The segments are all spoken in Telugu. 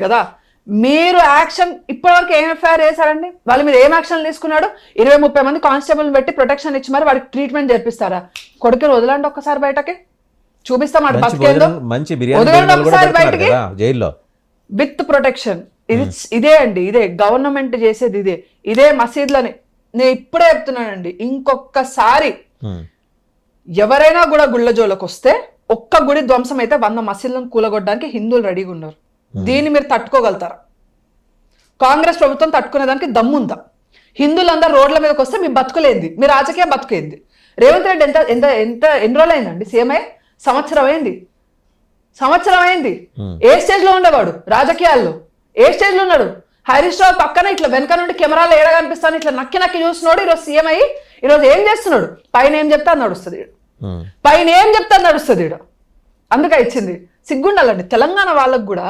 కదా. మీరు యాక్షన్ ఇప్పటివరకు ఏం ఎఫ్ఐఆర్ చేశారండి? వాళ్ళ మీద ఏం యాక్షన్ తీసుకున్నాడు? 20-30 మంది కానిస్టేబుల్ పెట్టి ప్రొటెక్షన్ ఇచ్చి మరి వాడికి ట్రీట్మెంట్ చేపిస్తారా? కొడుకుని వదలండి ఒక్కసారి బయటకి, చూపిస్తాం అటు బతికేందో. వదలండి ఒకసారి బయటకి జైల్లో విత్ ప్రొటెక్షన్. ఇదే అండి, ఇదే గవర్నమెంట్ చేసేది, ఇదే మసీదులని నేను ఇప్పుడే చెప్తున్నానండి. ఇంకొకసారి ఎవరైనా కూడా గుళ్ళ జోలకు వస్తే, ఒక్క గుడి ధ్వంసం అయితే 100 మసీదులను కూలగొట్టడానికి హిందువులు రెడీగా ఉన్నారు. దీన్ని మీరు తట్టుకోగలుగుతారా? కాంగ్రెస్ ప్రభుత్వం తట్టుకునేదానికి దమ్ముందా? హిందువులందరూ రోడ్ల మీదకి వస్తే మీ బతుకులేంది, మీ రాజకీయ బతుకేంది? రేవంత్ రెడ్డి ఎంత ఎంత ఎంత ఎన్ని రోజులు అయిందండి సీఎం అయ్యి? సంవత్సరం అయింది. ఏ స్టేజ్ లో ఉండేవాడు రాజకీయాల్లో? ఏ స్టేజ్ లో ఉన్నాడు? హరీష్ రావు పక్కన ఇట్లా వెనక నుండి కెమెరాలు ఏడ కనిపిస్తాను ఇట్లా నక్కి చూస్తున్నాడు. ఈరోజు సీఎం అయ్యి ఈరోజు ఏం చేస్తున్నాడు? పైన ఏం చెప్తా నడుస్తుంది, అందుకే ఇచ్చింది. సిగ్గుండాలండి తెలంగాణ వాళ్ళకు కూడా.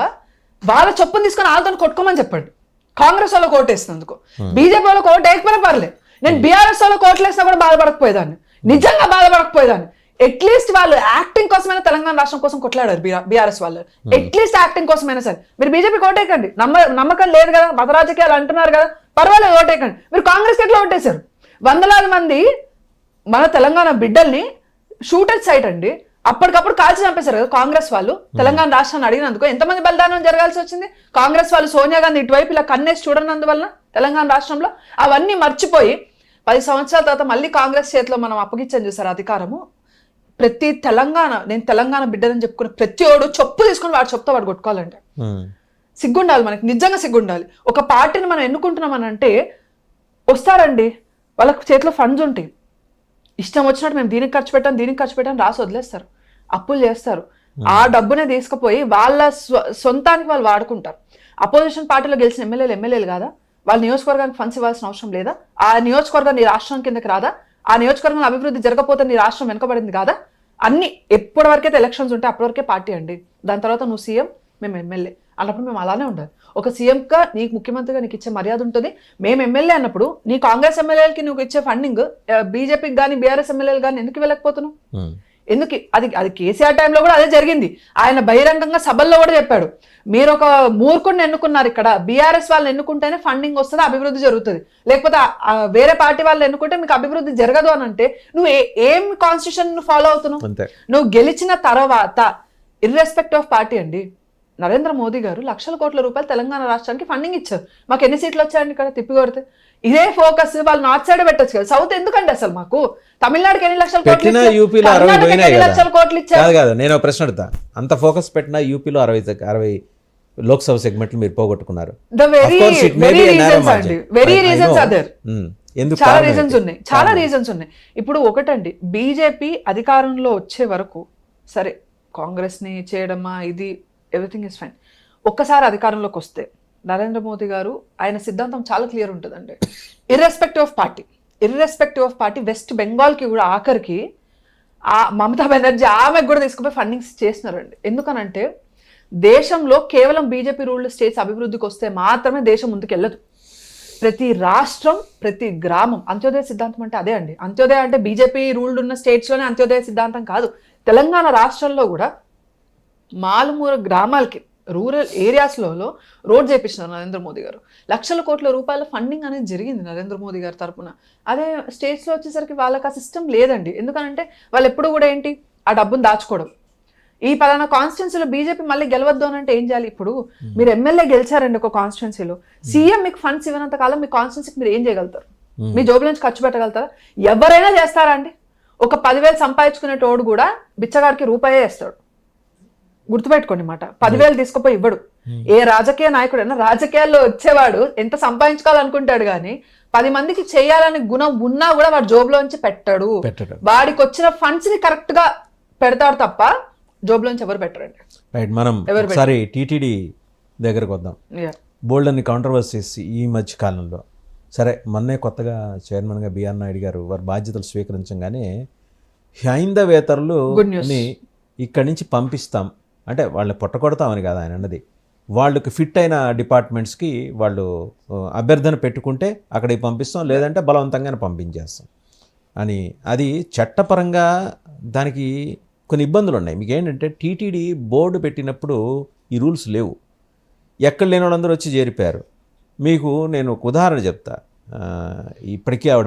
వాళ్ళ చొప్పును తీసుకొని వాళ్ళతో కొట్టుకోమని చెప్పండి. కాంగ్రెస్ వాళ్ళకి ఓటేసినందుకు, బీజేపీ వాళ్ళకి ఓటు వేయకపోయినా పర్లే, నేను బీఆర్ఎస్ వాళ్ళకి ఓట్లేసినా కూడా బాధపడకపోయేదాన్ని, నిజంగా బాధపడకపోయేదాన్ని. అట్లీస్ట్ వాళ్ళు యాక్టింగ్ కోసమైనా తెలంగాణ రాష్ట్రం కోసం కొట్లాడారు బీఆర్ఎస్ వాళ్ళు. అట్లీస్ట్ యాక్టింగ్ కోసమైనా సరే మీరు బీజేపీకి ఓటేయకండి. నమ్మకం లేదు కదా, మత రాజకీయాలు అంటున్నారు కదా, పర్వాలేదు ఓటేయకండి. మీరు కాంగ్రెస్ ఎట్లా ఓటేశారు? వందలాది మంది మన తెలంగాణ బిడ్డల్ని షూటర్ సైట్ అండి అప్పటికప్పుడు కాల్చి చంపేశారు కదా కాంగ్రెస్ వాళ్ళు. తెలంగాణ రాష్ట్రాన్ని అడిగినందుకు ఎంతమంది బలిదానం జరగాల్సి వచ్చింది? కాంగ్రెస్ వాళ్ళు సోనియా గాంధీ ఇటువైపు ఇలా కన్నేసి చూడనందువల్ల తెలంగాణ రాష్ట్రంలో అవన్నీ మర్చిపోయి 10 సంవత్సరాల తర్వాత మళ్ళీ కాంగ్రెస్ చేతిలో మనం అప్పగించని చూసారు అధికారము. ప్రతి నేను తెలంగాణ బిడ్డలని చెప్పుకున్న ప్రతి ఓడు చెప్పు తీసుకుని వాడు చెప్తా వాడు కొట్టుకోవాలంటే సిగ్గుండాలి మనకి, నిజంగా సిగ్గుండాలి. ఒక పార్టీని మనం ఎన్నుకుంటున్నామని అంటే వస్తారండి, వాళ్ళకి చేతిలో ఫండ్స్ ఉంటాయి, ఇష్టం వచ్చినట్టు మేము దీనికి ఖర్చు పెట్టాం రాసి వదిలేస్తారు, అప్పులు చేస్తారు. ఆ డబ్బునే తీసుకుపోయి వాళ్ళ సొంతానికి వాళ్ళు వాడుకుంటారు. అపోజిషన్ పార్టీలో గెలిచిన ఎమ్మెల్యేలు కాదా? వాళ్ళ నియోజకవర్గానికి ఫండ్స్ ఇవ్వాల్సిన అవసరం లేదా? ఆ నియోజకవర్గం నీ రాష్ట్రం కిందకి రాదా? ఆ నియోజకవర్గంలో అభివృద్ధి జరగకపోతే నీ రాష్ట్రం వెనుకబడింది కాదా? అన్ని ఎప్పటి వరకైతే ఎలక్షన్స్ ఉంటే అప్పటి వరకే పార్టీ అండి. దాని తర్వాత నువ్వు సీఎం, మేము ఎమ్మెల్యే అన్నప్పుడు మేము అలానే ఉండాలి. ఒక సీఎంగా నీకు ముఖ్యమంత్రిగా నీకు ఇచ్చే మర్యాద ఉంటుంది. మేము ఎమ్మెల్యే అన్నప్పుడు నీ కాంగ్రెస్ ఎమ్మెల్యేలకి నువ్వు ఇచ్చే ఫండింగ్ బీజేపీకి కానీ బీఆర్ఎస్ ఎమ్మెల్యేలు కానీ ఎందుకు వెళ్ళకపోతున్నావు? ఎందుకు? అది కేసీఆర్ టైంలో కూడా అదే జరిగింది. ఆయన బహిరంగంగా సభల్లో కూడా చెప్పాడు, మీరు ఒక మూర్ఖుడిని ఎన్నుకున్నారు, ఇక్కడ బీఆర్ఎస్ వాళ్ళని ఎన్నుకుంటేనే ఫండింగ్ వస్తుంది, అభివృద్ధి జరుగుతుంది, లేకపోతే వేరే పార్టీ వాళ్ళని ఎన్నుకుంటే మీకు అభివృద్ధి జరగదు అని అంటే నువ్వు ఏం కాన్స్టిట్యూషన్ ఫాలో అవుతున్నావు? నువ్వు గెలిచిన తర్వాత ఇర్రెస్పెక్ట్ ఆఫ్ పార్టీ అండి, నరేంద్ర మోదీ గారు లక్షల కోట్ల రూపాయలు తెలంగాణ రాష్ట్రానికి ఫండింగ్ ఇచ్చారు. మాకు ఎన్ని సీట్లు వచ్చాయండి ఇక్కడ తిప్పి కొడితే? ఇదే ఫోకస్ వాళ్ళు నార్త్ సైడ్ పెట్టచ్చు కదా, సౌత్ ఎందుకండి అసలు? మాకు తమిళనాడుకి ఎన్ని లక్షల కోట్లు ఇచ్చారు? నేను ప్రశ్న అడుగుతా, అంత ఫోకస్ పెట్టిన యూపీలో 60 లోక్సభ సెగ్మెంట్లు మీరు పోగొట్టుకున్నారు. చాలా రీజన్స్ ఉన్నాయి. ఇప్పుడు ఒకటండి, బీజేపీ అధికారంలో వచ్చే వరకు సరే కాంగ్రెస్ ని చేయడమా ఇది ఎవ్రీథింగ్ ఇస్ ఫైన్. ఒక్కసారి అధికారంలోకి వస్తే నరేంద్ర మోదీ గారు ఆయన సిద్ధాంతం చాలా క్లియర్ ఉంటుందండి. ఇర్రెస్పెక్టివ్ ఆఫ్ పార్టీ వెస్ట్ బెంగాల్కి కూడా ఆఖరికి మమతా బెనర్జీ ఆమెకు కూడా తీసుకుపోయి ఫండింగ్స్ చేస్తున్నారండి. ఎందుకనంటే దేశంలో కేవలం బీజేపీ రూల్డ్ స్టేట్స్ అభివృద్ధికి వస్తే మాత్రమే దేశం ముందుకు వెళ్ళదు. ప్రతి రాష్ట్రం, ప్రతి గ్రామం అంత్యోదయ సిద్ధాంతం అంటే అదే అండి. అంత్యోదయ అంటే బీజేపీ రూల్డ్ ఉన్న స్టేట్స్లోనే అంత్యోదయ సిద్ధాంతం కాదు. తెలంగాణ రాష్ట్రంలో కూడా మాలుమూల గ్రామాలకి, రూరల్ ఏరియాస్లో రోడ్ చేయించినారు నరేంద్ర మోదీ గారు. లక్షల కోట్ల రూపాయల ఫండింగ్ అనేది జరిగింది నరేంద్ర మోదీ గారి తరఫున. అదే స్టేట్స్లో వచ్చేసరికి వాళ్ళకి ఆ సిస్టమ్ లేదండి. ఎందుకంటే వాళ్ళు ఎప్పుడు కూడా ఏంటి, ఆ డబ్బును దాచుకోవడం. ఈ పలానా కాన్స్టిట్యున్సీలో బీజేపీ మళ్ళీ గెలవద్దు అని అంటే ఏం చేయాలి? ఇప్పుడు మీరు ఎమ్మెల్యే గెలిచారండి ఒక కాన్స్టిట్యున్సీలో, సీఎం మీకు ఫండ్స్ ఇవ్వనంత కాలం మీ కాన్స్టిట్యున్సీకి మీరు ఏం చేయగలుగుతారు? మీ జోబుల నుంచి ఖర్చు పెట్టగలుగుతారా? ఎవరైనా చేస్తారా అండి? ఒక 10,000 సంపాదించుకునేటోడు కూడా బిచ్చగాడికి రూపాయే వేస్తాడు. గుర్తుపెట్టుకోండి మాట, 10,000 తీసుకుపోయి ఇవ్వడు. ఏ రాజకీయ నాయకుడైనా రాజకీయాల్లో వచ్చేవాడు ఎంత సంపాదించుకోవాలనుకుంటాడు కానీ 10 మందికి చేయాలని గుణం ఉన్నా కూడా వాడు జోబులోంచి పెట్టాడు. వాడికి వచ్చిన ఫండ్స్ ని కరెక్ట్ గా పెడతాడు తప్ప జోబులోంచి ఎవరు పెట్టరండి. రైట్, మనం ఒకసారి టీటీడీ దగ్గరకు వద్దాం. బోల్డ్ అన్ని కాంట్రవర్సీస్ ఈ మధ్య కాలంలో. సరే, మొన్నే కొత్తగా చైర్మన్గా బిఆర్ నాయుడు గారు వారి బాధ్యతలు స్వీకరించగానే హైందవేతరులని ఇక్కడి నుంచి పంపిస్తాం అంటే వాళ్ళని పొట్టకొడతామని కాదు ఆయన అన్నది, వాళ్ళకి ఫిట్ అయిన డిపార్ట్మెంట్స్కి వాళ్ళు అభ్యర్థన పెట్టుకుంటే అక్కడికి పంపిస్తాం, లేదంటే బలవంతంగానే పంపించేస్తాం అని. అది చట్టపరంగా దానికి కొన్ని ఇబ్బందులు ఉన్నాయి. మీకు ఏంటంటే టీటీడీ బోర్డు పెట్టినప్పుడు ఈ రూల్స్ లేవు. ఎక్కడ లేని వాళ్ళందరూ వచ్చి చేరిపోయారు. మీకు నేను ఒక ఉదాహరణ చెప్తా. ఇప్పటికీ ఆవిడ